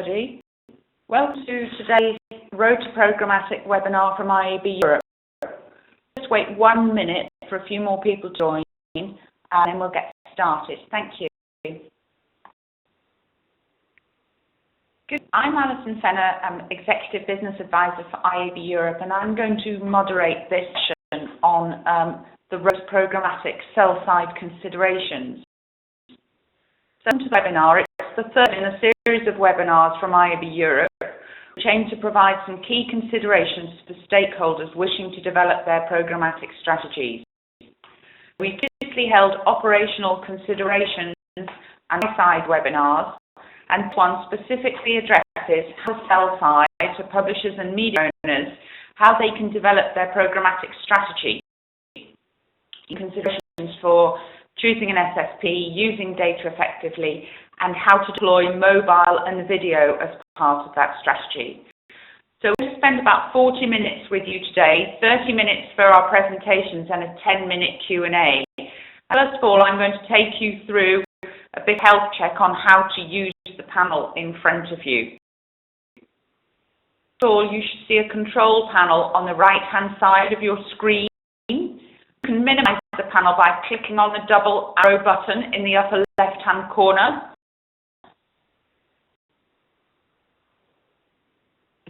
everybody. Welcome to today's Road to Programmatic webinar from IAB Europe. Just wait 1 minute for a few more people to join, and then we'll get started. Thank you. Good. I'm Alison Fenner, Executive Business Advisor for IAB Europe, and I'm going to moderate this session on the Road to Programmatic sell-side considerations. So to the webinar, it's the third in a series of webinars from IAB Europe, which aim to provide some key considerations for stakeholders wishing to develop their programmatic strategies. We've previously held operational considerations and sell-side webinars, and this one specifically addresses how sell-side to publishers and media owners, how they can develop their programmatic strategy. Considerations for choosing an SSP, using data effectively, and how to deploy mobile and video as part of that strategy. So we'll spend about 40 minutes with you today, 30 minutes for our presentations and a 10-minute Q&A. First of all, I'm going to take you through a big health check on how to use the panel in front of you. First of all, you should see a control panel on the right-hand side of your screen. You can minimize the panel by clicking on the double arrow button in the upper left-hand corner.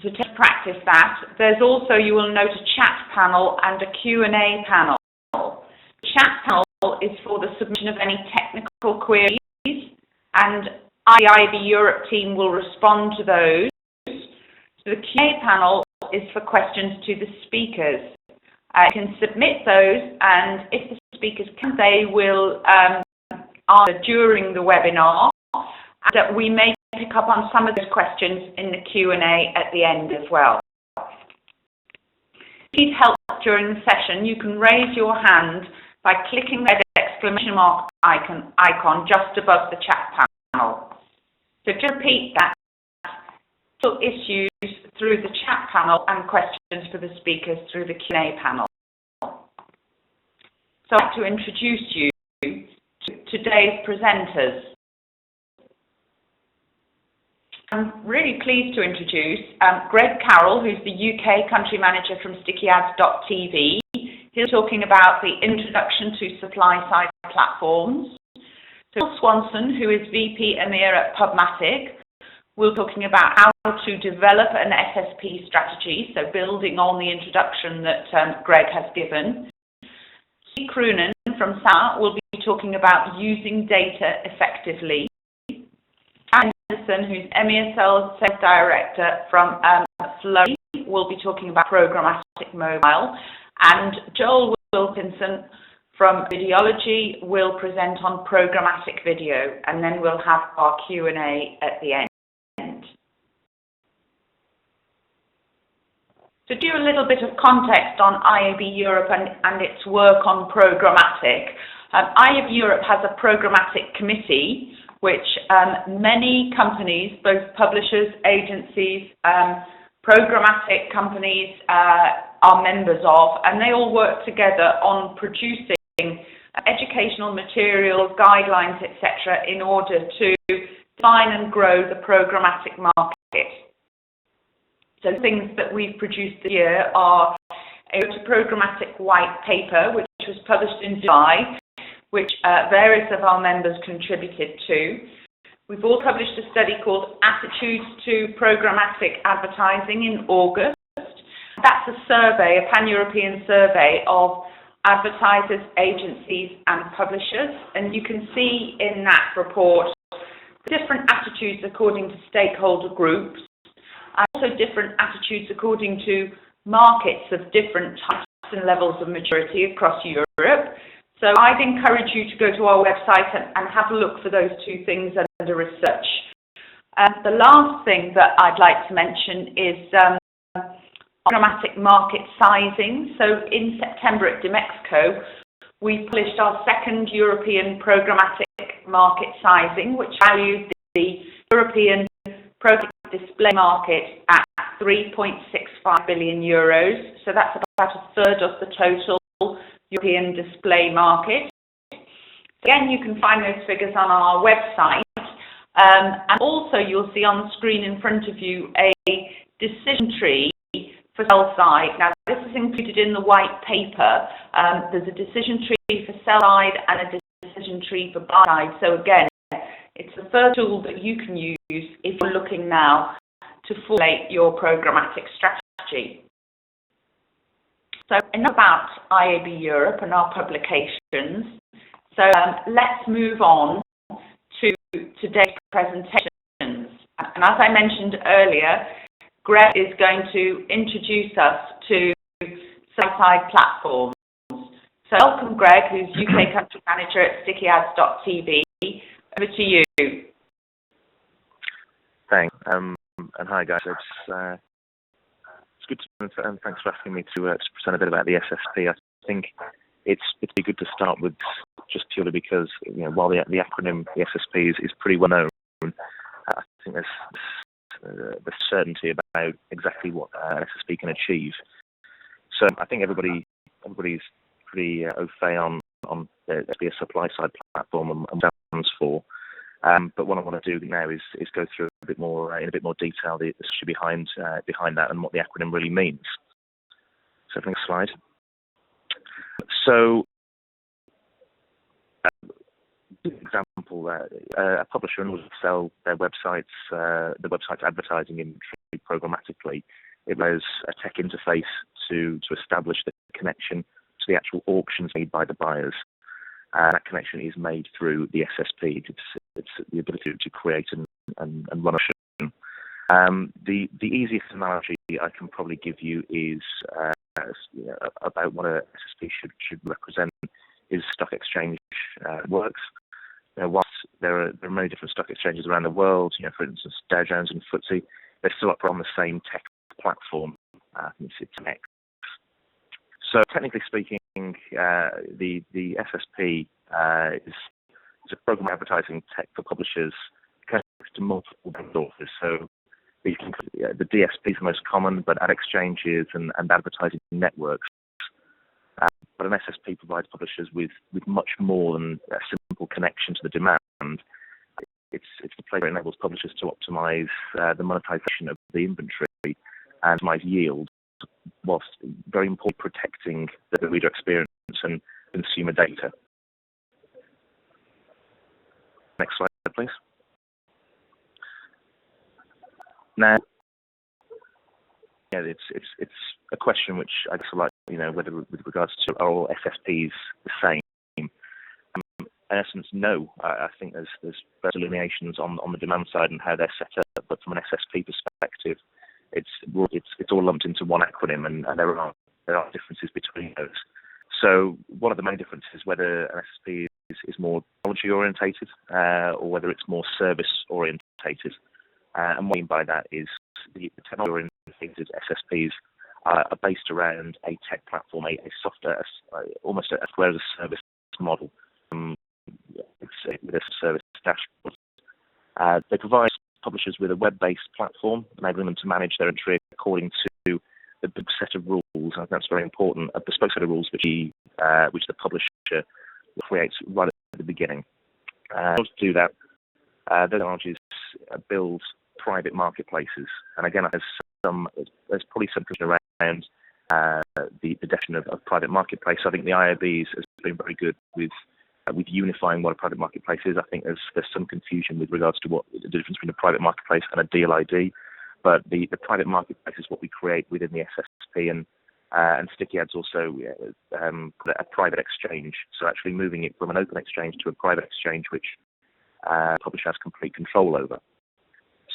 So to practice that, there's also, you will note, a chat panel and a Q&A panel. The chat panel is for the submission of any technical queries, and the IAB Europe team will respond to those. So the Q&A panel is for questions to the speakers. You can submit those, and if the speakers can, they will answer during the webinar, and we may pick up on some of those questions in the Q&A at the end as well. If you need help during the session, you can raise your hand by clicking the exclamation mark icon just above the chat panel. So to repeat that, issues through the chat panel and questions for the speakers through the Q&A panel. So I'd like to introduce you to today's presenters. I'm really pleased to introduce Greg Carroll, who's the UK Country Manager from StickyAds.tv. He's talking about the introduction to supply-side platforms. So Phil Swanson, who is VP EMEA at Programmatic, we're talking about how to develop an SSP strategy, so building on the introduction that Greg has given. Steve Croonan from SAR will be talking about using data effectively. Anderson, who's EMEA Sales Director from Flurry, will be talking about programmatic mobile. And Joel Wilkinson from Videology will present on programmatic video, and then we'll have our Q&A at the end. To do a little bit of context on IAB Europe and its work on programmatic, IAB Europe has a programmatic committee which many companies, both publishers, agencies, programmatic companies are members of, and they all work together on producing educational materials, guidelines, etc., in order to define and grow the programmatic market. So things that we've produced this year are a programmatic white paper, which was published in July, which various of our members contributed to. We've also published a study called Attitudes to Programmatic Advertising in August. That's a survey, a pan-European survey of advertisers, agencies and publishers, and you can see in that report different attitudes according to stakeholder groups, and also different attitudes according to markets of different types and levels of maturity across Europe. So I'd encourage you to go to our website and have a look for those two things under research. The last thing that I'd like to mention is programmatic market sizing. So in September at Demexco, we published our second European programmatic market sizing, which valued the European programmatic display market at 3.65 billion euros. So that's about a third of the total European display market. Again, you can find those figures on our website. And also you'll see on the screen in front of you a decision tree for sell side. Now this is included in the white paper. There's a decision tree for sell side and a decision tree for buy side. So again, it's the first tool that you can use if you're looking now to formulate your programmatic strategy. So enough about IAB Europe and our publications. So let's move on to today's presentations. And as I mentioned earlier, Greg is going to introduce us to sell-side platforms. So welcome, Greg, who's UK Country Manager at StickyAds.tv. Over to you. Thanks. And hi, guys. It's good to, and thanks for asking me to present a bit about the SSP. I think it'd be good to start with just purely because, while the acronym, the SSP, is pretty well known, I think there's certainty about exactly what SSP can achieve. So I think everybody's pretty au fait on the SSP, a supply side platform, and what that stands for. But what I want to do now is go through a bit more in a bit more detail the history behind that and what the acronym really means. So next slide. So, example, a publisher in order to sell their website's advertising inventory programmatically, it allows a tech interface to establish the connection to the actual auctions made by the buyers. That connection is made through the SSP. It's the ability to create and run a auction. The easiest analogy I can probably give you is about what a SSP should represent is stock exchange works. Whilst there are many different stock exchanges around the world, for instance, Dow Jones and FTSE, they still operate on the same tech platform. It's X. So technically speaking, the SSP is a program advertising tech for publishers connected to multiple authors. So the DSP is the most common, but ad exchanges and advertising networks. But an SSP provides publishers with much more than a simple connection to the demand. It's the place that enables publishers to optimize the monetization of the inventory and optimize yield, whilst very importantly protecting the reader experience and consumer data. Next slide, please. Now, it's a question which I guess I like, whether with regards to are all SSPs the same? In essence, no. I think there's delineations on the demand side and how they're set up, but from an SSP perspective, it's all lumped into one acronym, and there are differences between those. So one of the main differences is whether an SSP is more technology orientated or whether it's more service orientated. And what I mean by that is the technology orientated SSPs are based around a tech platform, a software, almost a software as a service model. It's with a service dashboard. They provide publishers with a web-based platform, enabling them to manage their entry according to a big set of rules. I think that's very important. A bespoke set of rules which the publisher creates right at the beginning. In order to do that, those technologies build private marketplaces. And again, there's probably some question around the definition of private marketplace. I think the IAB has been very good with unifying what a private marketplace is. I think there's some confusion with regards to what the difference between a private marketplace and a deal ID. But the private marketplace is what we create within the SSP, and Sticky Ads also a private exchange. So actually moving it from an open exchange to a private exchange, which publisher has complete control over.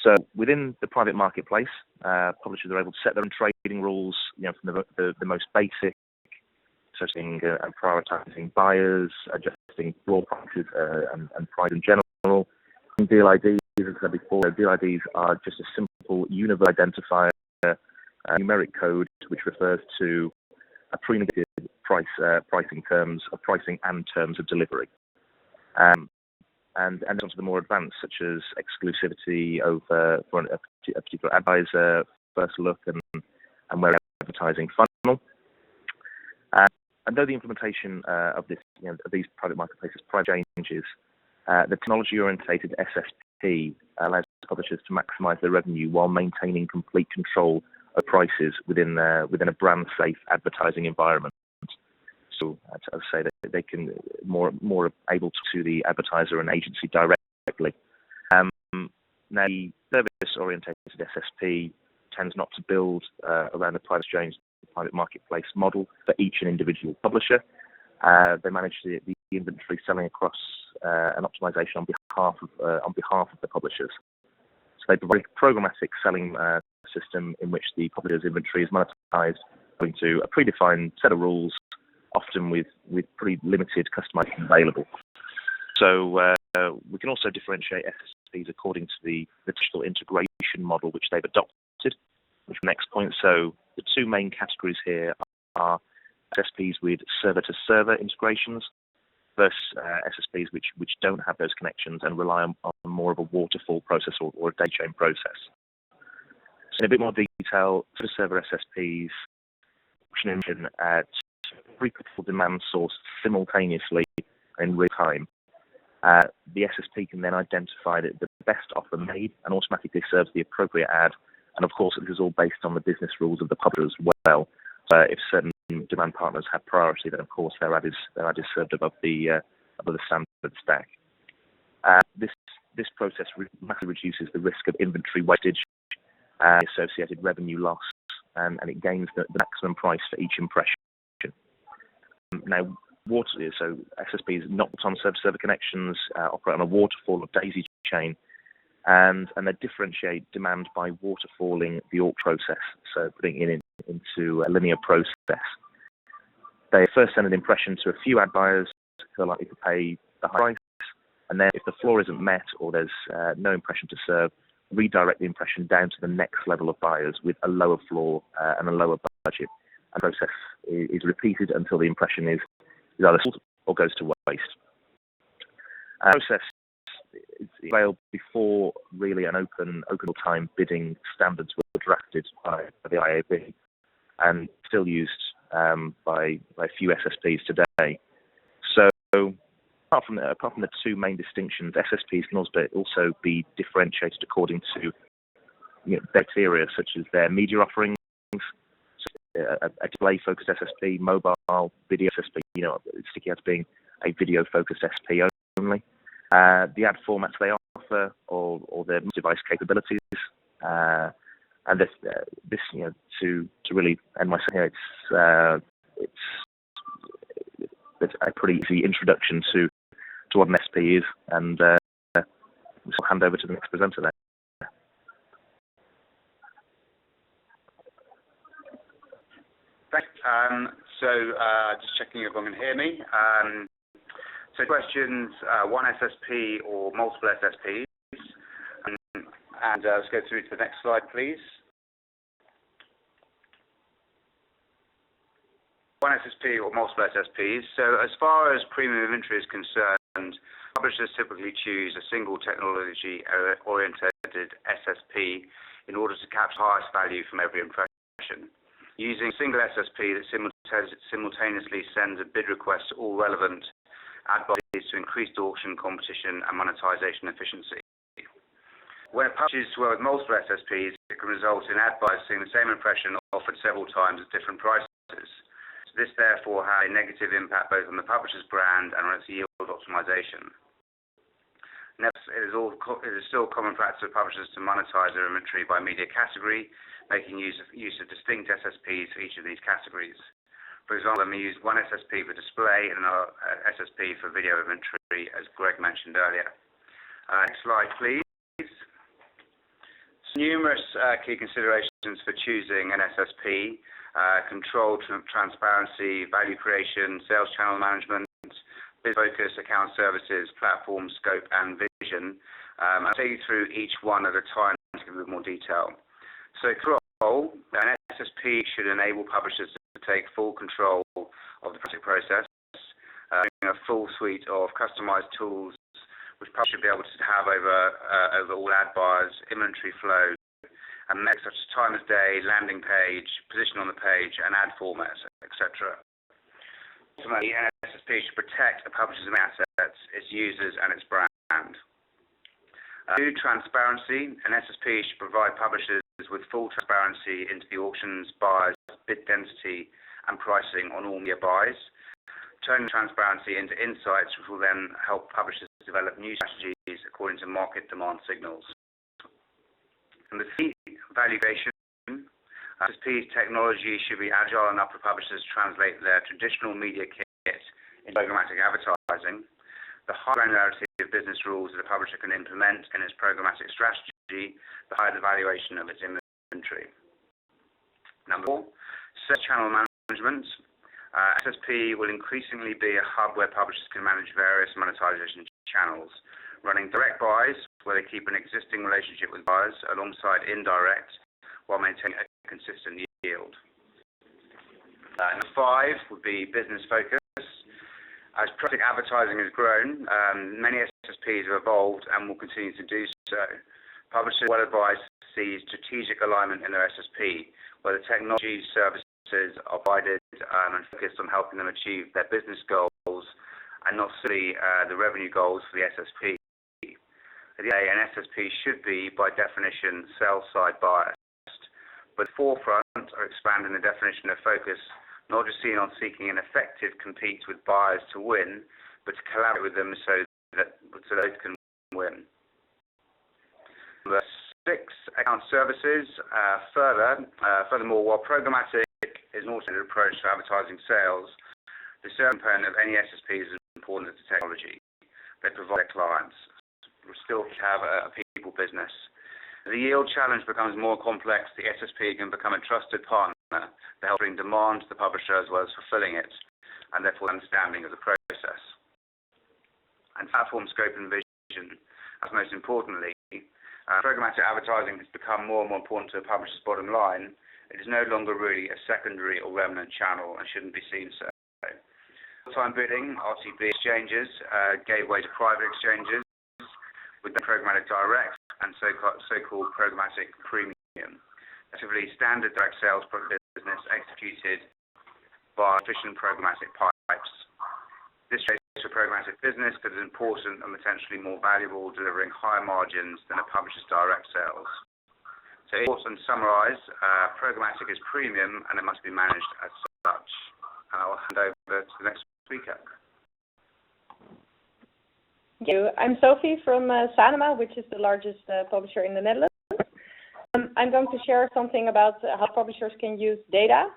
So within the private marketplace, publishers are able to set their own trading rules, from the most basic, setting and prioritizing buyers, adjusting floor prices and price in general. Deal IDs, as I said before, deal IDs are just a simple universal identifier, numeric code which refers to a pre-negotiated pricing and terms of delivery. And onto the more advanced, such as exclusivity over for a particular advisor, first look, and where advertising funnel. And though the implementation of this, of these private marketplaces, private changes, the technology-orientated SSP allows publishers to maximise their revenue while maintaining complete control of prices within a brand-safe advertising environment. So, as I say, that they can more able to the advertiser and agency directly. Now, the service-orientated SSP tends not to build around the private marketplace model for each and individual publisher. They manage the inventory selling across an optimization on behalf of the publishers. So they provide a programmatic selling system in which the publisher's inventory is monetized according to a predefined set of rules, often with pretty limited customization available. So we can also differentiate SSPs according to the digital integration model which they've adopted, which is the next point. So the two main categories here are SSPs with server-to-server integrations versus SSPs which don't have those connections and rely on more of a waterfall process or a data chain process. So in a bit more detail, server SSPs function at every critical demand source simultaneously in real time. The SSP can then identify the best offer made and automatically serves the appropriate ad. And of course, this is all based on the business rules of the publisher as well. If certain demand partners have priority, then of course their ad is served above the standard stack. This process massively reduces the risk of inventory wastage, associated revenue loss, and it gains the maximum price for each impression. Now, so SSPs not on server connections operate on a waterfall or daisy chain, and they differentiate demand by waterfalling the AUC process, so putting it into a linear process. They first send an impression to a few ad buyers who are likely to pay the high price, and then if the floor isn't met or there's no impression to serve, redirect the impression down to the next level of buyers with a lower floor and a lower budget. And the process is repeated until the impression is either sold or goes to waste. The process is available before really an open time bidding standards were drafted by the IAB and still used by a few SSPs today. So apart from the two main distinctions, SSPs can also be differentiated according to criteria such as their media offerings, a display-focused SSP, mobile, video SSP, sticky ads being a video-focused SSP only, the ad formats they offer, or their device capabilities, and this to really end my saying here, it's a pretty easy introduction to what an SSP is, and I'll hand over to the next presenter then. Thanks. Just checking if everyone can hear me. So questions, one SSP or multiple SSPs. And let's go through to the next slide, please. One SSP or multiple SSPs. So as far as premium inventory is concerned, publishers typically choose a single technology-oriented SSP in order to capture highest value from every impression. Using a single SSP that simultaneously sends a bid request to all relevant ad bodies to increase auction competition and monetization efficiency. When it publishes to work with multiple SSPs, it can result in ad buyers seeing the same impression offered several times at different prices. So this therefore has a negative impact both on the publisher's brand and on its yield optimization. Next, it is still common practice for publishers to monetize their inventory by media category, making use of distinct SSPs for each of these categories. For example, we use one SSP for display and another SSP for video inventory, as Greg mentioned earlier. Next slide, please. Numerous key considerations for choosing an SSP: control, transparency, value creation, sales channel management, business focus, account services, platform scope, and vision. I'll take you through each one at a time to give a bit more detail. So control, an SSP should enable publishers to take full control of the project process, a full suite of customized tools which publishers should be able to have over all ad buyers, inventory flow, and metrics such as time of day, landing page, position on the page, and ad formats, etc. Ultimately, an SSP should protect a publisher's assets, its users, and its brand. Two, transparency. An SSP should provide publishers with full transparency into the auctions, buyers, bid density, and pricing on all media buys. Turning transparency into insights, which will then help publishers develop new strategies according to market demand signals. And the three, value creation. SSP's technology should be agile enough for publishers to translate their traditional media kit into programmatic advertising. The higher granularity of business rules that a publisher can implement in its programmatic strategy, the higher the valuation of its inventory. Number 4, search channel management. SSP will increasingly be a hub where publishers can manage various monetization channels, running direct buys where they keep an existing relationship with buyers alongside indirect while maintaining a consistent yield. Number 5 would be business focus. As programmatic advertising has grown, many SSPs have evolved and will continue to do so. Publishers are well advised to see strategic alignment in their SSP, where the technology services are provided and focused on helping them achieve their business goals and not solely the revenue goals for the SSP. At the end, an SSP should be, by definition, sell-side biased, but the forefront are expanding the definition of focus, not just seen on seeking an effective compete with buyers to win, but to collaborate with them so both can win. Number 6, account services. Furthermore, while programmatic is an automated approach to advertising sales, the service component of any SSP is as important as the technology they provide their clients. We still have a people business. The yield challenge becomes more complex. The SSP can become a trusted partner to help bring demand to the publisher as well as fulfilling it, and therefore understanding of the process. And platform scope and vision, as most importantly, programmatic advertising has become more and more important to a publisher's bottom line. It is no longer really a secondary or remnant channel and shouldn't be seen so. Real-time bidding, RTB exchanges, gateway to private exchanges, with the programmatic direct and so-called programmatic premium. Effectively, standard direct sales business executed by efficient programmatic pipes. This makes for programmatic business because it's important and potentially more valuable, delivering higher margins than a publisher's direct sales. So, in short and summarise, programmatic is premium and it must be managed as such. And I'll hand over to the next speaker. Thank you. I'm Sophie from Sanoma, which is the largest publisher in the Netherlands. I'm going to share something about how publishers can use data,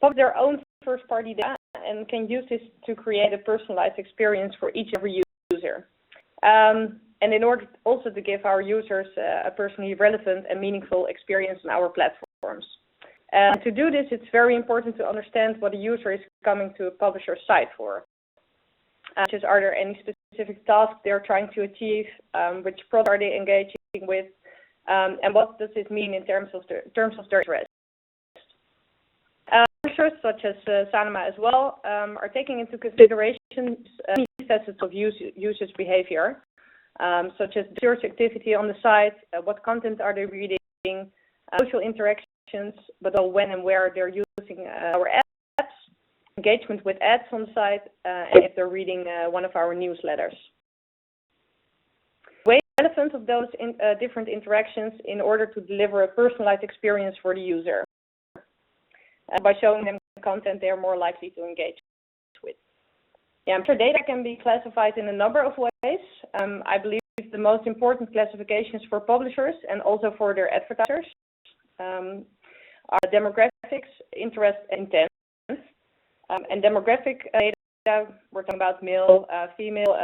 publish their own first-party data, and can use this to create a personalized experience for each and every user. And in order also to give our users a personally relevant and meaningful experience on our platforms. To do this, it's very important to understand what a user is coming to a publisher's site for. Such as, are there any specific tasks they're trying to achieve, which product are they engaging with, and what does this mean in terms of their interest. Publishers, such as Sanoma as well, are taking into consideration many facets of users' behavior, such as search activity on the site, what content are they reading, social interactions, but also when and where they're using our apps, engagement with ads on the site, and if they're reading one of our newsletters. Weigh the relevance of those different interactions in order to deliver a personalized experience for the user. By showing them content they are more likely to engage with. Yeah, I'm sure data can be classified in a number of ways. I believe the most important classifications for publishers and also for their advertisers are demographics, interest, and intent. And demographic data, we're talking about male, female,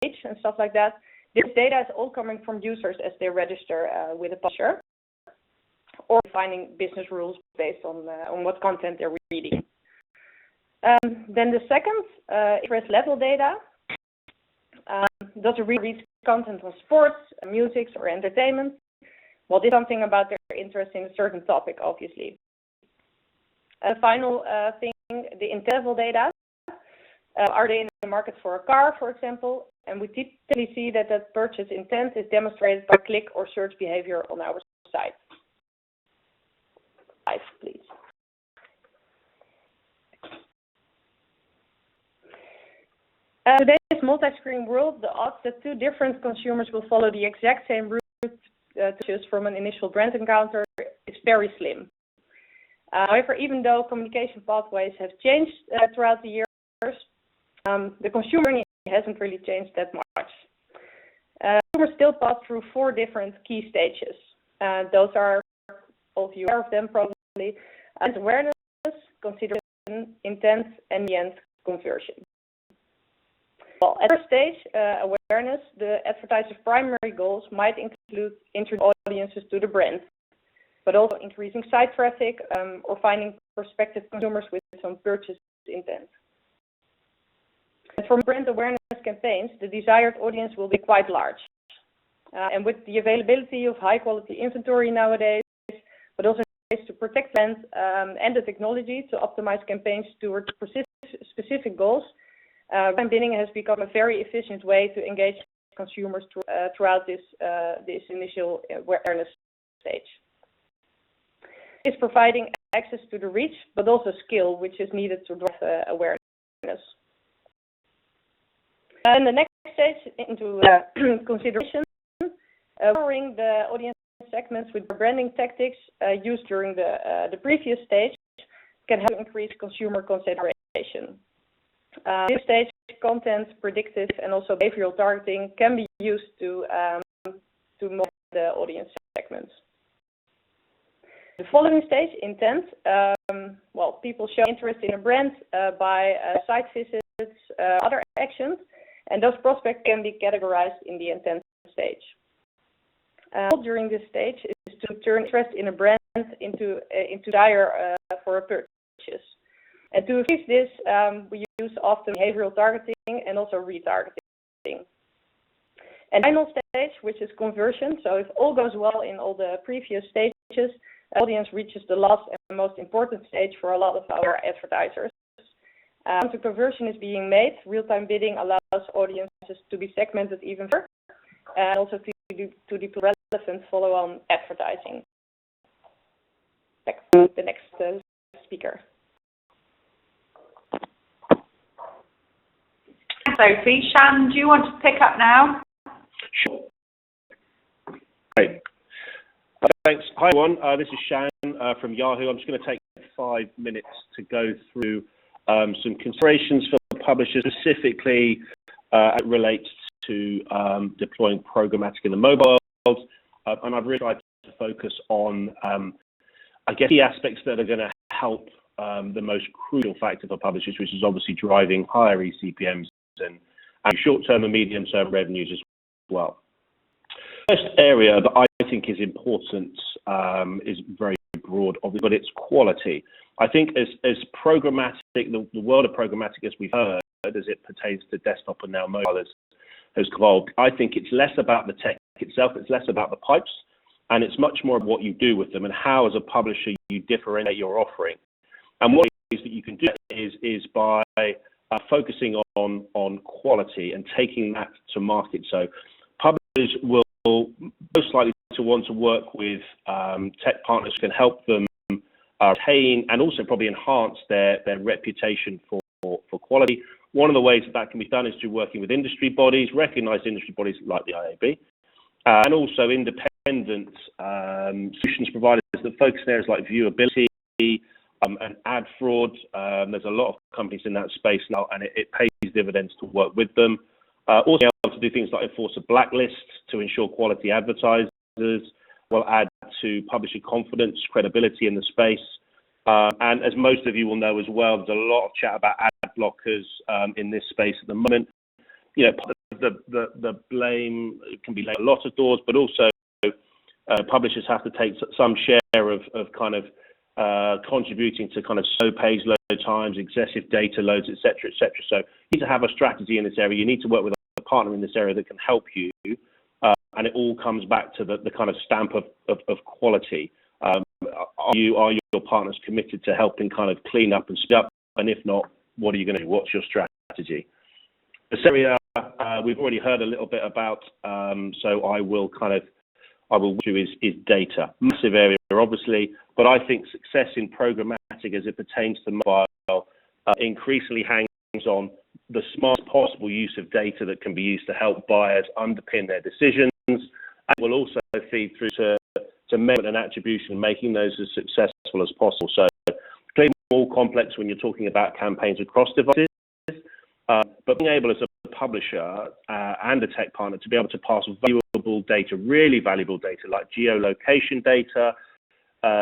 age, and stuff like that. This data is all coming from users as they register with a publisher, or finding business rules based on what content they're reading. Then the second, interest level data. Does a reader read content on sports, music, or entertainment? Well, this is something about their interest in a certain topic, obviously. The final thing, the intent level data. Are they in the market for a car, for example? And we typically see that purchase intent is demonstrated by click or search behavior on our site. Please. Today's this multi-screen world, the odds that two different consumers will follow the exact same route to choose from an initial brand encounter is very slim. However, even though communication pathways have changed throughout the years, the consumer journey hasn't really changed that much. Consumers still pass through 4 different key stages. Those are, all of you aware of them probably, awareness, consideration, intent, and the end, conversion. Well, at first stage, awareness, the advertiser's primary goals might include introducing audiences to the brand, but also increasing site traffic or finding prospective consumers with some purchase intent. And for brand awareness campaigns, the desired audience will be quite large. And with the availability of high quality inventory nowadays, but also ways to protect brands and the technology to optimize campaigns towards specific goals, brand bidding has become a very efficient way to engage consumers throughout this initial awareness stage. It's providing access to the reach, but also skill, which is needed to drive awareness. And the next stage into consideration, covering the audience segments with branding tactics used during the previous stage can help increase consumer consideration. This stage, content, predictive, and also behavioral targeting can be used to model the audience segments. The following stage, intent. People show interest in a brand by site visits, other actions, and those prospects can be categorized in the intent stage. During this stage is to turn interest in a brand into desire for a purchase. And to achieve this, we use often behavioral targeting and also retargeting. And final stage, which is conversion. So if all goes well in all the previous stages, the audience reaches the last and most important stage for a lot of our advertisers. Once the conversion is being made, real-time bidding allows audiences to be segmented even further and also to the relevant follow-on advertising. Back to the next speaker. Sophie. Shan, do you want to pick up now? Sure. Great. Thanks. Hi, everyone. This is Shan from Yahoo. I'm just going to take 5 minutes to go through some considerations for publishers, specifically as it relates to deploying programmatic in the mobile world. And I've really tried to focus on, key aspects that are going to help the most crucial factor for publishers, which is obviously driving higher eCPMs and short-term and medium-term revenues as well. The first area that I think is important is very broad, but it's quality. I think as programmatic, the world of programmatic, as we've heard, as it pertains to desktop and now mobile, has evolved. I think it's less about the tech itself, it's less about the pipes, and it's much more of what you do with them and how, as a publisher, you differentiate your offering. And one of the ways that you can do that is by focusing on quality and taking that to market. So publishers will most likely to want to work with tech partners who can help them retain and also probably enhance their reputation for quality. One of the ways that can be done is through working with industry bodies, recognized industry bodies like the IAB, and also independent solutions providers that focus in areas like viewability and ad fraud. There's a lot of companies in that space now, and it pays dividends to work with them. Also able to do things like enforce a blacklist to ensure quality advertisers will add to publisher confidence, credibility in the space. And as most of you will know as well, there's a lot of chat about ad blockers in this space at the moment. You know, the blame can be laid on a lot of doors, but also publishers have to take some share of kind of contributing to kind of slow page load times, excessive data loads, et cetera, et cetera. So you need to have a strategy in this area. You need to work with a partner in this area that can help you. And it all comes back to the kind of stamp of quality. Are your partners committed to helping kind of clean up and speed up? And if not, what are you going to do? What's your strategy? This area we've already heard a little bit about, so I will do is data. Massive area, obviously, but I think success in programmatic as it pertains to mobile increasingly hangs on the smartest possible use of data that can be used to help buyers underpin their decisions, and will also feed through to measurement and attribution, making those as successful as possible. So clearly more complex when you're talking about campaigns across devices, but being able as a publisher and a tech partner to be able to pass valuable data, really valuable data like geolocation data,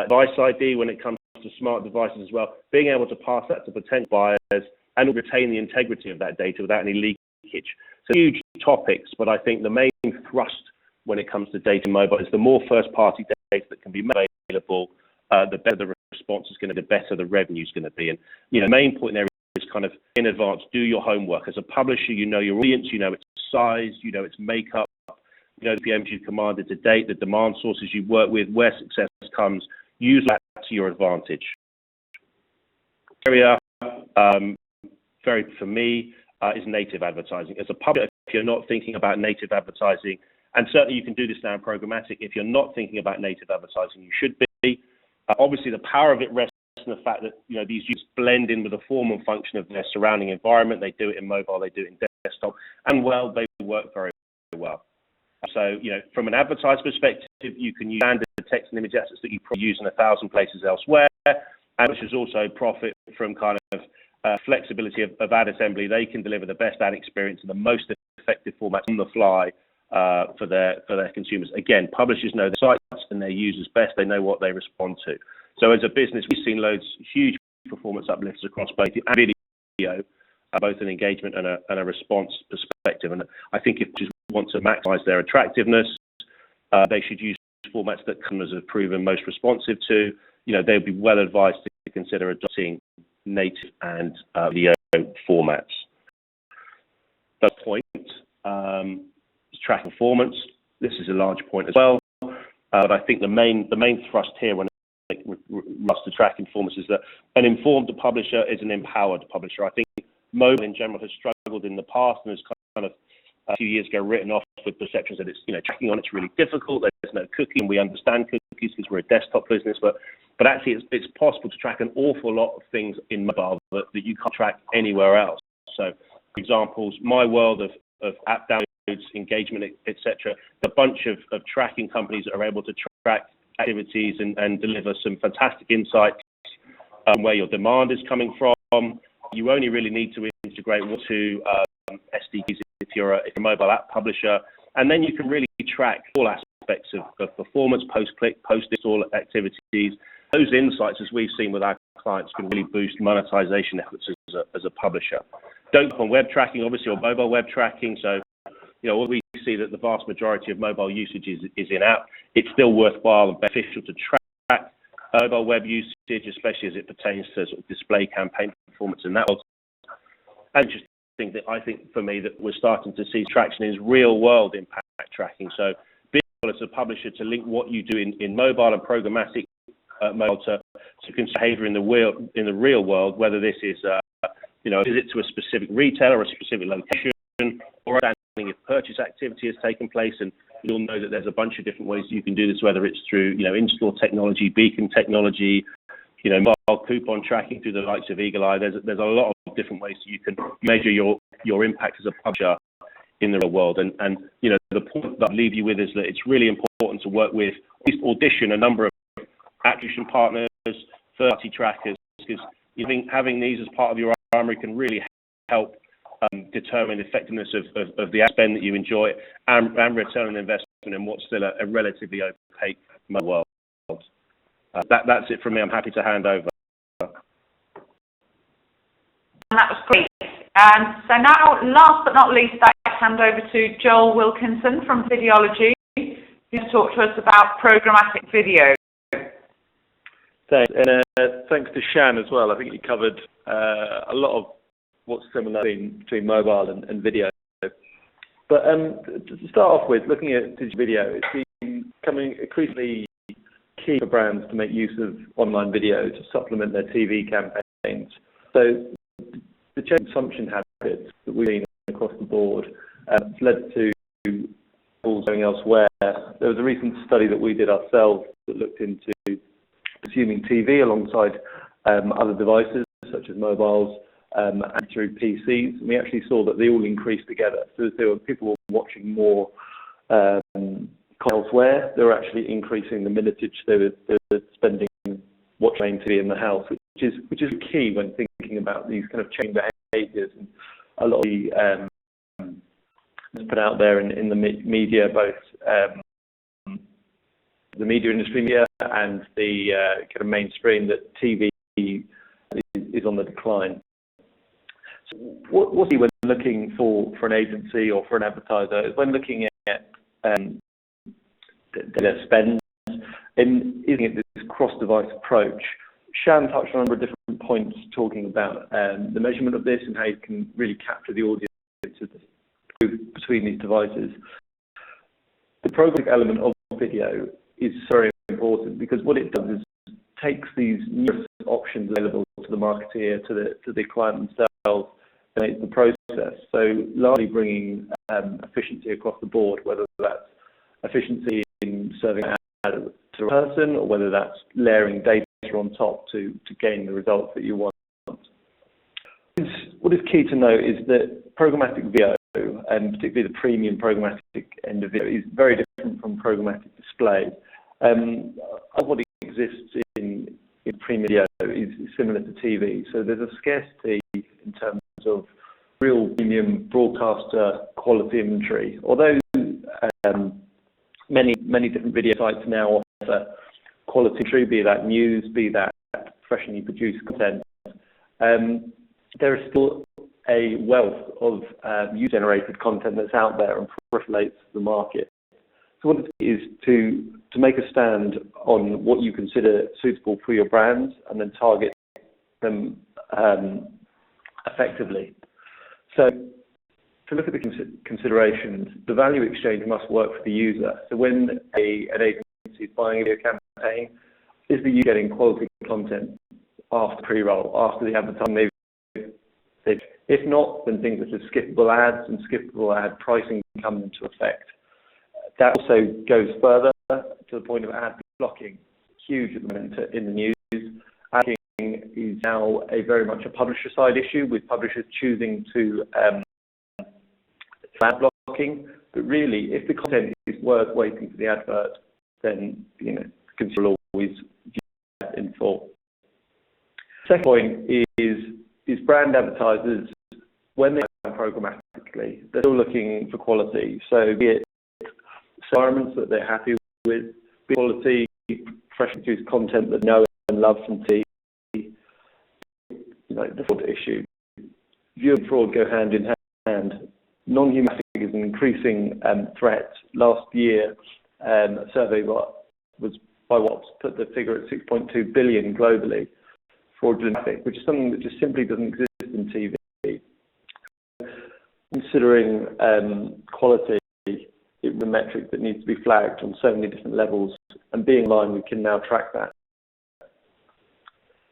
device ID when it comes to smart devices as well, being able to pass that to potential buyers and retain the integrity of that data without any leakage. So huge topics, but I think the main thrust when it comes to data in mobile is the more first-party data that can be made available, the better the response is going to be, the better the revenue is going to be. And the main point there is kind of in advance, do your homework. As a publisher, you know your audience, you know its size, you know its makeup, you know the PMs you've commanded to date, the demand sources you work with, where success comes. Use that to your advantage. Area, very for me, is native advertising. As a publisher, if you're not thinking about native advertising, and certainly you can do this now in programmatic, if you're not thinking about native advertising, you should be. Obviously, the power of it rests in the fact that these users blend in with the form and function of their surrounding environment. They do it in mobile, they do it in desktop, and they work very, very well. So, from an advertiser perspective, you can use standard text and image assets that you probably use in 1,000 places elsewhere, and which is also profit from kind of flexibility of ad assembly. They can deliver the best ad experience in the most effective formats on the fly for their consumers. Again, publishers know their sites and their users best. They know what they respond to. So as a business, we've seen huge performance uplifts across both video, both an engagement and a response perspective. And I think if you want to maximize their attractiveness, they should use formats that customers have proven most responsive to. They'll be well advised to consider adopting native and video formats. That point is tracking performance. This is a large point as well. But I think the main thrust here when it comes to tracking performance is that an informed publisher is an empowered publisher. I think mobile in general has struggled in the past and has kind of a few years ago written off with perceptions that it's tracking on it's really difficult. There's no cookie, and we understand cookies because we're a desktop business, but actually it's possible to track an awful lot of things in mobile that you can't track anywhere else. So, for examples, my world of app downloads, engagement, etc. A bunch of tracking companies that are able to track activities and deliver some fantastic insights where your demand is coming from. You only really need to integrate to SDKs if you're a mobile app publisher, and then you can really track all aspects of performance, post-click, post-install activities. Those insights, as we've seen with our clients, can really boost monetization efforts as a publisher. Don't on web tracking, obviously, or mobile web tracking. So, what we see that the vast majority of mobile usage is in-app. It's still worthwhile and beneficial to track mobile web usage, especially as it pertains to sort of display campaign performance in that world. And just I think for me that we're starting to see traction is real-world impact tracking. So, being able as a publisher to link what you do in mobile and programmatic mobile to behavior in the real world, whether this is a visit to a specific retailer or a specific location, or understanding if purchase activity has taken place. And you'll know that there's a bunch of different ways you can do this, whether it's through in-store technology, beacon technology, mobile coupon tracking through the likes of Eagle Eye. There's a lot of different ways you can measure your impact as a publisher in the real world. And the point that I leave you with is that it's really important to work with, at least audition a number of attribution partners, third-party trackers, because having these as part of your armory can really help determine the effectiveness of the ad spend that you enjoy and return on investment in what's still a relatively opaque world. That's it from me. I'm happy to hand over. That was great. And so now, last but not least, I hand over to Joel Wilkinson from Videology, who's talked to us about programmatic video. Thanks, and thanks to Shan as well. I think you covered a lot of what's similar between mobile and video. But to start off with, looking at digital video, it's becoming increasingly key for brands to make use of online video to supplement their TV campaigns. So the change in consumption habits that we've seen across the board has led to calls going elsewhere. There was a recent study that we did ourselves that looked into consuming TV alongside other devices such as mobiles, and through PCs. And we actually saw that they all increased together. So there were people were watching more elsewhere. They were actually increasing the minutage they were spending watching TV in the house, which is key when thinking about these kind of changing behaviours. And a lot of the put out there in the media, both the media industry media and the kind of mainstream, that TV is on the decline. So what when looking for an agency or for an advertiser is when looking at their spend and using it this cross-device approach. Shan touched on a number of different points talking about the measurement of this and how you can really capture the audience between these devices. The programmatic element of video is very important because what it does is takes these numerous options available to the marketeer, to the client themselves, and it's the process. So largely bringing efficiency across the board, whether that's efficiency in serving an ad to a person or whether that's layering data on top to gain the results that you want. What is key to note is that programmatic video, and particularly the premium programmatic end of video, is very different from programmatic display. What exists in premium video is similar to TV. So there's a scarcity in terms of real premium broadcaster quality inventory. Although many different video sites now offer quality inventory, be that news, be that professionally produced content, there is still a wealth of user-generated content that's out there and proliferates the market. So what it is to make a stand on what you consider suitable for your brands and then target them effectively. So to look at the considerations, the value exchange must work for the user. So when an agency is buying a video campaign, is the user getting quality content after pre-roll, after the advertising? If not, then things such as skippable ads and skippable ad pricing come into effect. That also goes further to the point of ad blocking, huge at the moment in the news. Ad blocking is now very much a publisher side issue, with publishers choosing to ad blocking. But really, if the content is worth waiting for the advert, then the consumer will always view that in full. Second point is brand advertisers, when they buy programmatically, they're still looking for quality. So be it environments that they're happy with, quality, freshly produced content that they know and love from TV, the fraud issue. View and fraud go hand in hand. Non-human is an increasing threat. Last year, a survey was by Watts put the figure at 6.2 billion globally, fraudulent traffic, which is something that just simply doesn't exist in TV. Considering quality, it's a metric that needs to be flagged on so many different levels, and being in line, we can now track that.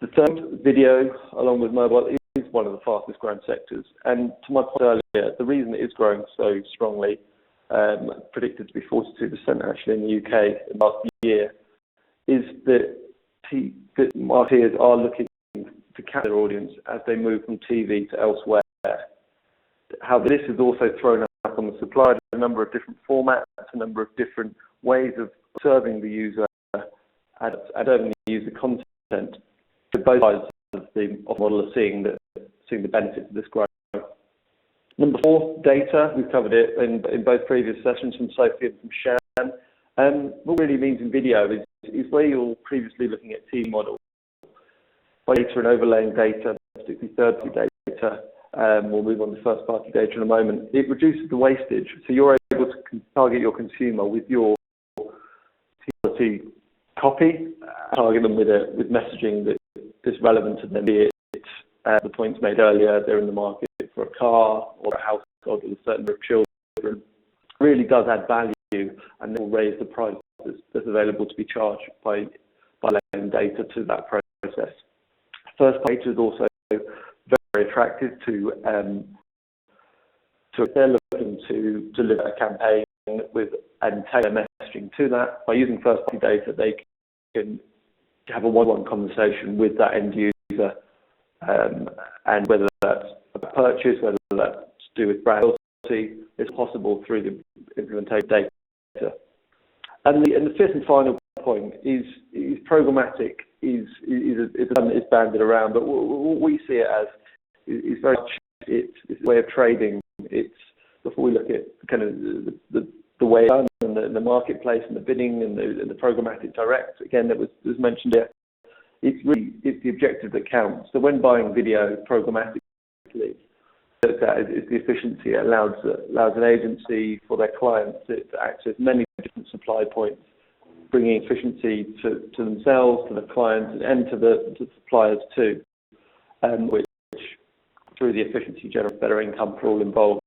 The third, video, along with mobile, is one of the fastest growing sectors. And to my point earlier, the reason it is growing so strongly, predicted to be 42% actually in the UK in last year, is that marketers are looking to capture their audience as they move from TV to elsewhere. How this is also thrown up on the supply, a number of different formats, a number of different ways of serving the user and serving the user content. So both sides of the model are seeing the benefits of this growth. Number 4, data. We've covered it in both previous sessions from Sophie and from Shan. What it really means in video is where you're previously looking at TV models, by data and overlaying data, particularly third-party data. We'll move on to first-party data in a moment. It reduces the wastage, so you're able to target your consumer with your quality copy, target them with messaging that is relevant to them, be it the points made earlier, they're in the market for a car or a household with a certain number of children. It really does add value, and it will raise the price that's available to be charged by laying data to that process. First-party data is also very attractive to if they're looking to deliver a campaign and tailor messaging to that. By using first-party data, they can have a one-on-one conversation with that end user and whether that's a purchase, whether that's to do with brand loyalty, it's possible through the implementation data. And the fifth and final point is programmatic is banded around, but what we see it as is very much it's a way of trading. It's before we look at kind of the way it's done and the marketplace and the bidding and the programmatic direct. Again, that was mentioned here. It's the objective that counts. So when buying video programmatically, that is the efficiency. It allows an agency for their clients to access many different supply points, bringing efficiency to themselves, to the clients, and to the suppliers too, which through the efficiency generates better income for all involved.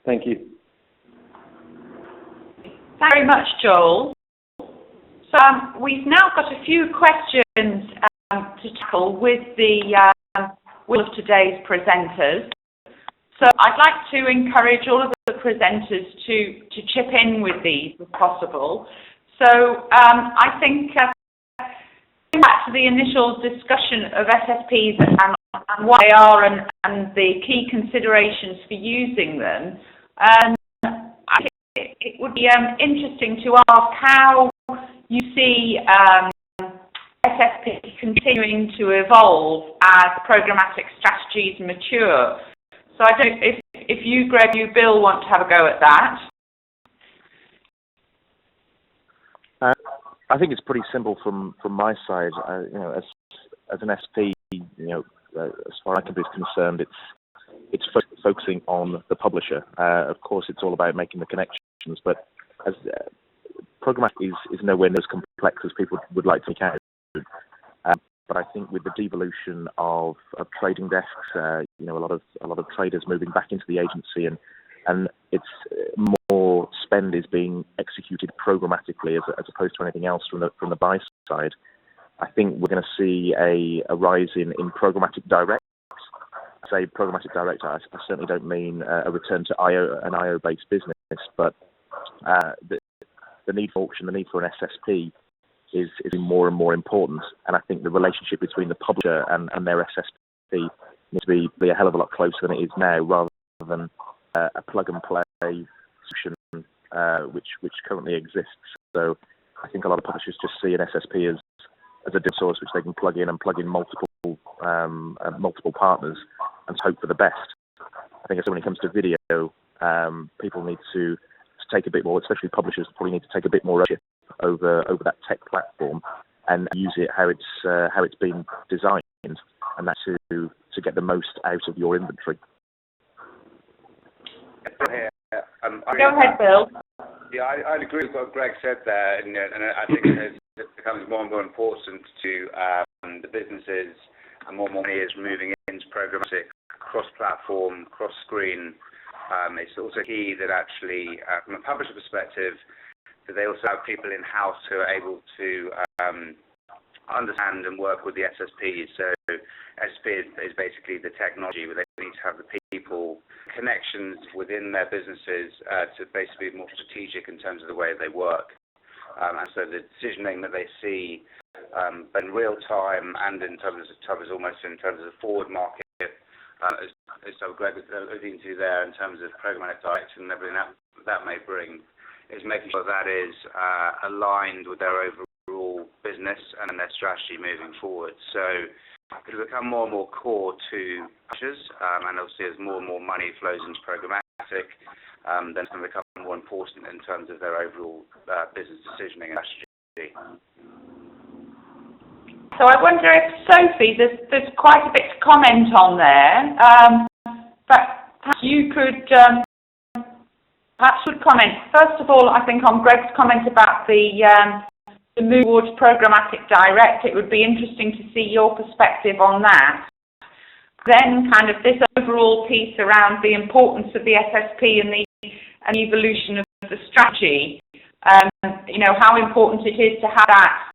Thank you. Thank you very much, Joel. So we've now got a few questions to tackle with all of today's presenters. So I'd like to encourage all of the presenters to chip in with these if possible. So I think going back to the initial discussion of SSPs and what they are and the key considerations for using them, I think it would be interesting to ask how you see SSP continuing to evolve as programmatic strategies mature. So I don't know if you, Greg, you, Bill, want to have a go at that. I think it's pretty simple from my side. As an SP, as far as I can be concerned, it's focusing on the publisher. Of course, it's all about making the connections, but as programmatic is nowhere near as complex as people would like to make out. But I think with the devolution of trading desks, a lot of traders moving back into the agency, and it's more spend is being executed programmatically as opposed to anything else from the buy side. I think we're going to see a rise in programmatic direct. I say programmatic direct, I certainly don't mean a return to an IO-based business, but the need for auction, the need for an SSP is more and more important. And I think the relationship between the publisher and their SSP needs to be a hell of a lot closer than it is now, rather than a plug-and-play solution which currently exists. So I think a lot of publishers just see an SSP as a data source which they can plug in multiple partners and hope for the best. I think when it comes to video, people need to take a bit more, especially publishers, probably need to take a bit more ownership over that tech platform and use it how it's been designed, and that's to get the most out of your inventory. Go ahead, Bill. Yeah, I'd agree with what Greg said there, and I think it becomes more and more important to the businesses, and more money is moving into programmatic, cross-platform, cross-screen. It's also key that actually, from a publisher perspective, that they also have people in-house who are able to understand and work with the SSPs. So SSP is basically the technology, where they need to have the people, connections within their businesses to basically be more strategic in terms of the way they work. And so the decisioning that they see in real time and in terms of almost in terms of the forward market, as Greg was alluding to there, in terms of programmatic direct and everything that may bring, is making sure that is aligned with their overall business and their strategy moving forward. So it'll become more and more core to publishers, and obviously as more and more money flows into programmatic, then it's going to become more important in terms of their overall business decisioning and strategy. So I wonder if, Sophie, there's quite a bit to comment on there, but perhaps you could comment. First of all, I think on Greg's comment about the move towards programmatic direct, it would be interesting to see your perspective on that. Then kind of this overall piece around the importance of the SSP and the evolution of the strategy, how important it is to have that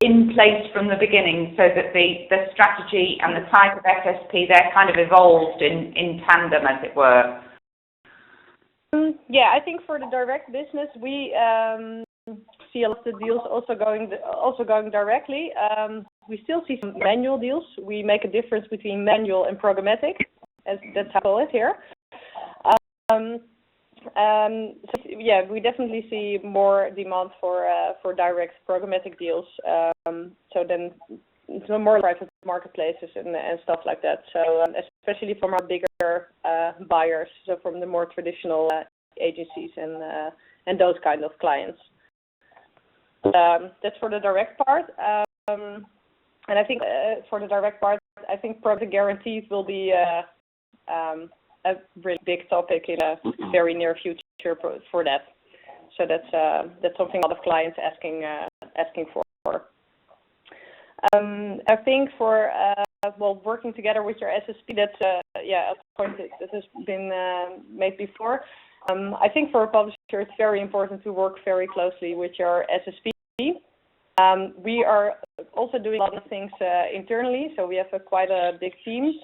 in place from the beginning, so that the strategy and the type of SSP, they're kind of evolved in tandem, as it were. Yeah, I think for the direct business, we see a lot of deals also going directly. we still see some manual deals. We make a difference between manual and programmatic, as that's how I call it here. So yeah, we definitely see more demand for direct programmatic deals. So then it's more private marketplaces and stuff like that. So especially from our bigger buyers, so from the more traditional agencies and those kind of clients. That's for the direct part. And I think for the direct part, I think product guarantees will be a really big topic in a very near future for that. So that's something a lot of clients asking for. I think for working together with your SSP, that's a point that has been made before. I think for a publisher, it's very important to work very closely with your SSP. We are also doing a lot of things internally, so we have quite a big team.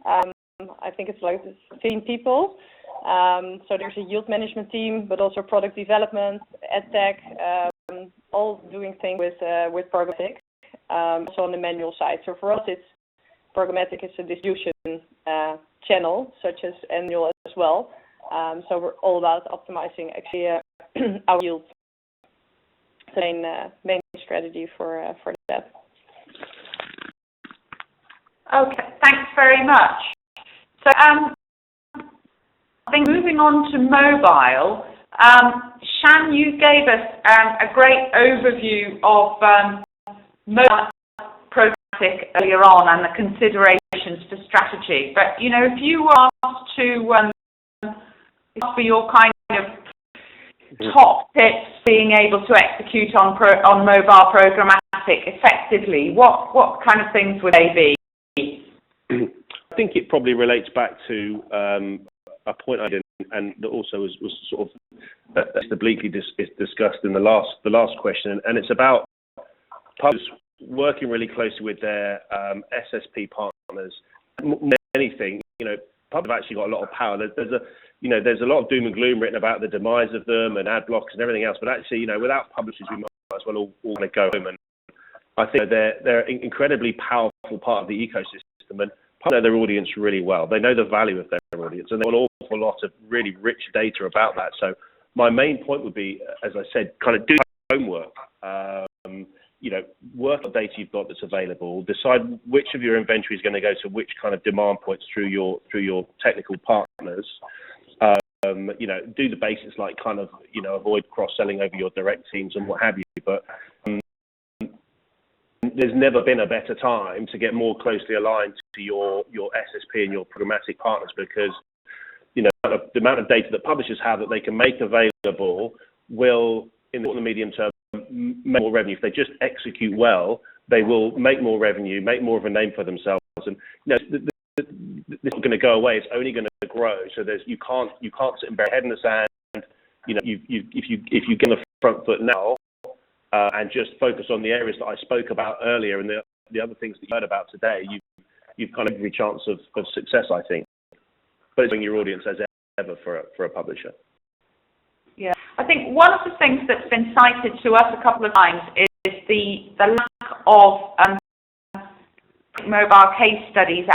I think it's like 15 people. So there's a yield management team, but also product development, ad tech, all doing things with Programmatic, also on the manual side. So for us, Programmatic is a distribution channel, such as annual as well. So we're all about optimizing actually our yield. Main strategy for that. Okay, thanks very much. So I think moving on to mobile, Shan, you gave us a great overview of mobile programmatic earlier on and the considerations for strategy. But, you know, if you were asked to for your kind of top tips being able to execute on mobile programmatic effectively, what kind of things would they be? I think it probably relates back to a point I did, and that also was sort of obliquely discussed in the last question, and it's about publishers working really closely with their SSP partners. More than anything, you know, publishers have actually got a lot of power. There's a lot of doom and gloom written about the demise of them and ad blocks and everything else, but actually, you know, without publishers, we might as well all want to go home. And I think they're an incredibly powerful part of the ecosystem, and know their audience really well. They know the value of their audience, and they have an awful lot of really rich data about that. So my main point would be, as I said, kind of do homework. You know, work on data you've got that's available. Decide which of your inventory is going to go to which kind of demand points through your technical partners. You know, do the basics like kind of, you know, avoid cross-selling over your direct teams and what have you. But there's never been a better time to get more closely aligned to your SSP and your programmatic partners, because, you know, the amount of data that publishers have that they can make available will, in the medium term, make more revenue. If they just execute well, they will make more revenue, make more of a name for themselves. And, you know, this is not going to go away. It's only going to grow. So you can't sit and bury your head in the sand. You know, if you get on the front foot now, and just focus on the areas that I spoke about earlier and the other things that you heard about today, you've kind of every chance of success, I think. But it's your audience as ever for a publisher. Yeah, I think one of the things that's been cited to us a couple of times is the lack of mobile case studies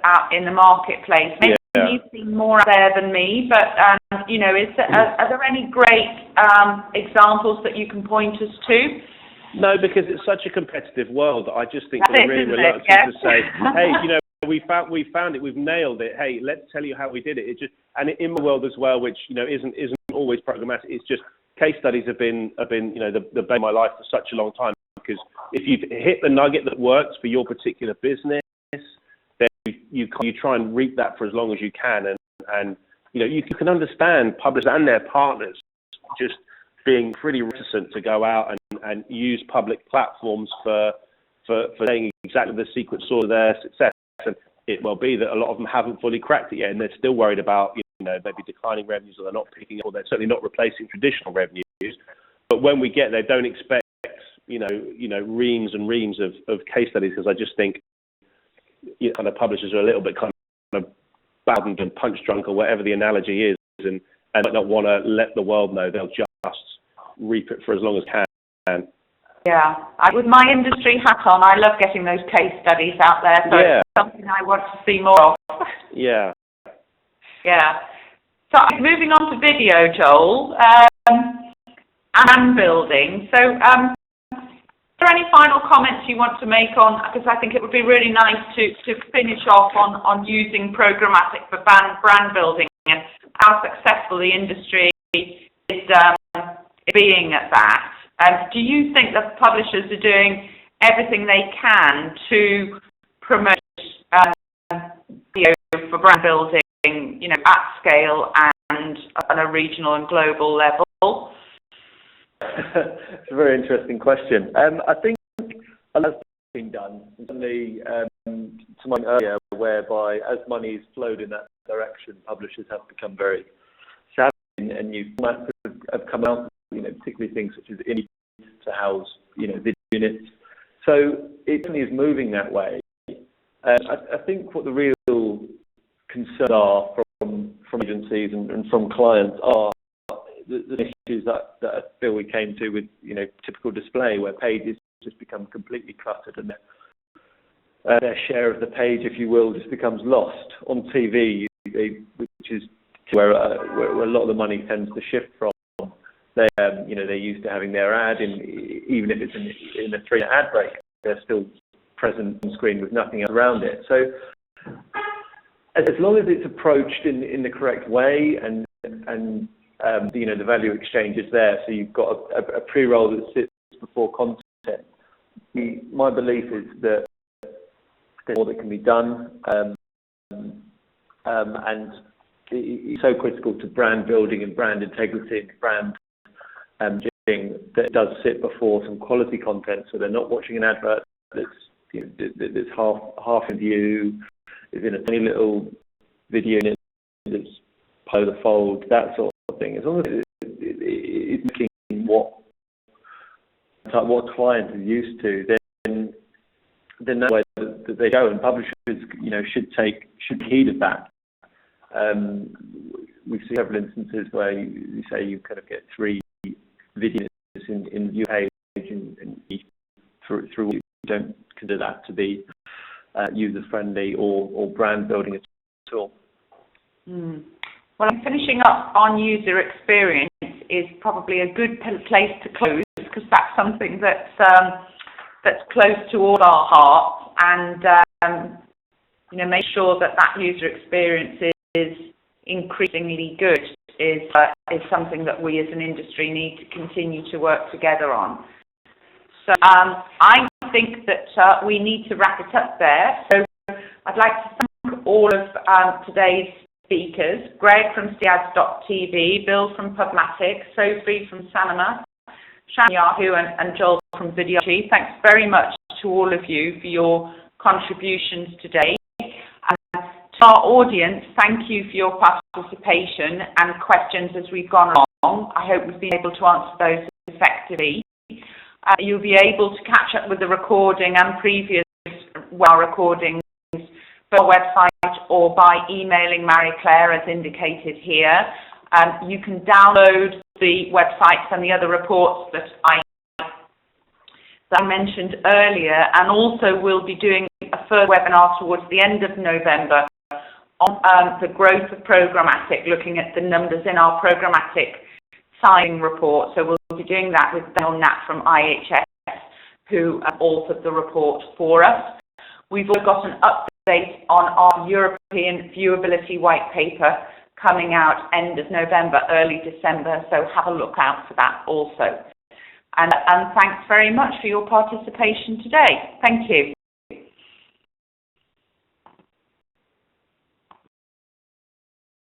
out in the marketplace. Maybe you've seen more out there than me, but you know, are there any great examples that you can point us to? No, because it's such a competitive world that I just think they're really reluctant to say, hey, you know, we found it, we've nailed it. Hey, let's tell you how we did it. It just, and in the world as well, which, you know, isn't always programmatic. It's just case studies have been you know, the bane of my life for such a long time, because if you've hit the nugget that works for your particular business, then you try and reap that for as long as you can, and you know, you can understand publishers and their partners just being pretty reticent to go out and use public platforms for saying exactly the secret sauce of their success. And it will be that a lot of them haven't fully cracked it yet, and they're still worried about, you know, maybe declining revenues, or they're not picking up, or they're certainly not replacing traditional revenues. But when we get there, don't expect, you know, reams and reams of case studies, because I just think, you know, kind of publishers are a little bit kind of baddened and punch drunk, or whatever the analogy is, and might not want to let the world know. They'll just reap it for as long as can. Yeah. With my industry hat on, I love getting those case studies out there, so Yeah. it's something I want to see more of. Yeah. Yeah. So moving on to video, Joel, and building. So are there any final comments you want to make on, because I think it would be really nice to finish off on using programmatic for brand building and how successful the industry is being at that. Do you think that publishers are doing everything they can to promote video for brand building, at scale and on a regional and global level? It's a very interesting question. I think a lot has been done, certainly to my earlier, whereby as money's flowed in that direction, publishers have become very savvy and new formats have come out, particularly things such as images to house, video units. So it certainly is moving that way. I think what the real concerns are from agencies and from clients are the issues that I feel we came to with typical display, where pages just become completely cluttered and their share of the page, if you will, just becomes lost. On TV, which is where a lot of the money tends to shift from. They're used to having their ad, even if it's in a 3-minute ad break, they're still present on screen with nothing else around it. So as long as it's approached in the correct way and the value exchange is there, so you've got a pre-roll that sits before content. My belief is that there's more that can be done, and it's so critical to brand building and brand integrity and brand that it does sit before some quality content, so they're not watching an advert that's half in view, is in a tiny little video unit that's below the fold, that sort of thing. As long as it's making what clients are used to, then that's the way that they go, and publishers should heed of that. We've seen several instances where you say you kind of get 3 videos in your page and through you don't consider that to be user friendly or brand building at all. Well, finishing up on user experience is probably a good place to close, because that's something that's close to all our hearts, and make sure that user experience is increasingly good is something that we as an industry need to continue to work together on. So I think that we need to wrap it up there. So I'd like to thank all of today's speakers: Greg from Stiaz.tv, Bill from Programmatic, Sophie from Sanoma, Shan Yahoo, and Joel from Video. Thanks very much to all of you for your contributions today. And to our audience, thank you for your participation and questions as we've gone along. I hope we've been able to answer those effectively. You'll be able to catch up with the recording and previous recordings on our website or by emailing Marie Claire as indicated here. You can download the websites and the other reports that I mentioned earlier, and also we'll be doing a further webinar towards the end of November on the growth of programmatic, looking at the numbers in our programmatic signing report. So we'll be doing that with Daniel Knapp from IHS, who authored the report for us. We've also got an update on our European Viewability White Paper coming out end of November, early December, so have a look out for that also. And thanks very much for your participation today. Thank you.